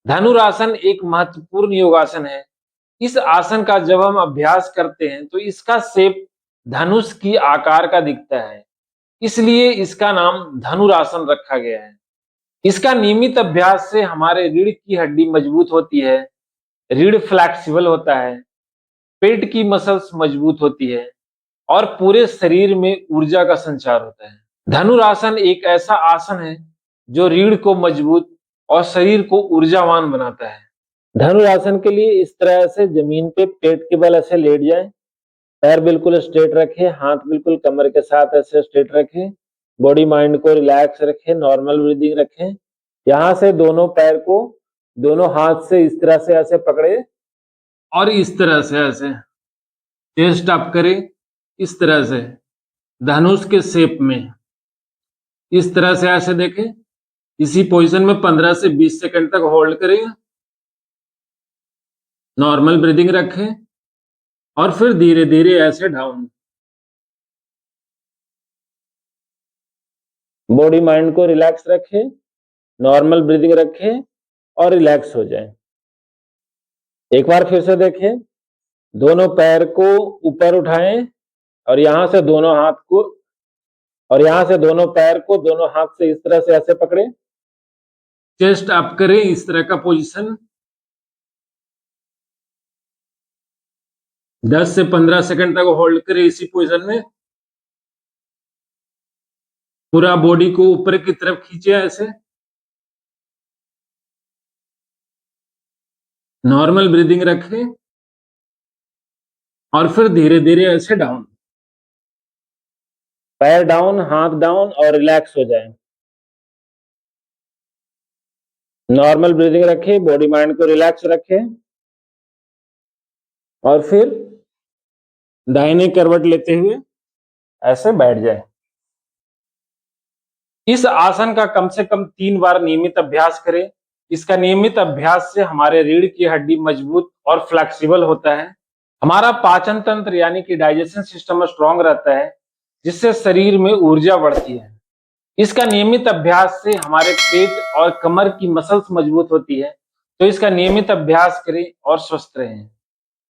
धनुरासन एक महत्वपूर्ण योगासन है। इस आसन का जब हम अभ्यास करते हैं तो इसका शेप धनुष की आकार का दिखता है, इसलिए इसका नाम धनुरासन रखा गया है। इसका नियमित अभ्यास से हमारे रीढ़ की हड्डी मजबूत होती है, रीढ़ फ्लेक्सिबल होता है, पेट की मसल्स मजबूत होती है और पूरे शरीर में ऊर्जा का संचार होता है। धनुरासन एक ऐसा आसन है जो रीढ़ को मजबूत और शरीर को ऊर्जावान बनाता है। धनुरासन के लिए इस तरह से जमीन पे पेट के बल ऐसे लेट जाएं, पैर बिल्कुल स्ट्रेट रखें, हाथ बिल्कुल कमर के साथ ऐसे स्ट्रेट रखें, बॉडी माइंड को रिलैक्स रखें, नॉर्मल ब्रीदिंग रखें। यहाँ से दोनों पैर को दोनों हाथ से इस तरह से ऐसे पकड़े और इस तरह से ऐसे चेस्ट अप करें, इस तरह से धनुष के शेप में इस तरह से ऐसे देखें। इसी पोजीशन में 15 से 20 सेकंड तक होल्ड करें, नॉर्मल ब्रीदिंग रखें और फिर धीरे धीरे ऐसे डाउन। बॉडी माइंड को रिलैक्स रखें, नॉर्मल ब्रीदिंग रखें और रिलैक्स हो जाएं। एक बार फिर से देखें, दोनों पैर को ऊपर उठाएं और यहां से दोनों पैर को दोनों हाथ से इस तरह से ऐसे पकड़े, चेस्ट अप करें, इस तरह का पोजीशन। 10 से 15 सेकंड तक होल्ड करें इसी पोजीशन में। पूरा बॉडी को ऊपर की तरफ खींचे ऐसे, नॉर्मल ब्रीदिंग रखें और फिर धीरे धीरे ऐसे डाउन। पैर डाउन, हाथ डाउन और रिलैक्स हो जाएं। नॉर्मल ब्रीदिंग रखें, बॉडी माइंड को रिलैक्स रखें और फिर दाहिने करवट लेते हुए ऐसे बैठ जाएं। इस आसन का कम से कम 3 बार नियमित अभ्यास करें। इसका नियमित अभ्यास से हमारे रीढ़ की हड्डी मजबूत और फ्लेक्सिबल होता है। हमारा पाचन तंत्र यानी कि डाइजेशन सिस्टम स्ट्रांग रहता है, जिससे शरीर में ऊर्जा बढ़ती है। इसका नियमित अभ्यास से हमारे पेट और कमर की मसल्स मजबूत होती है। तो इसका नियमित अभ्यास करें और स्वस्थ रहें।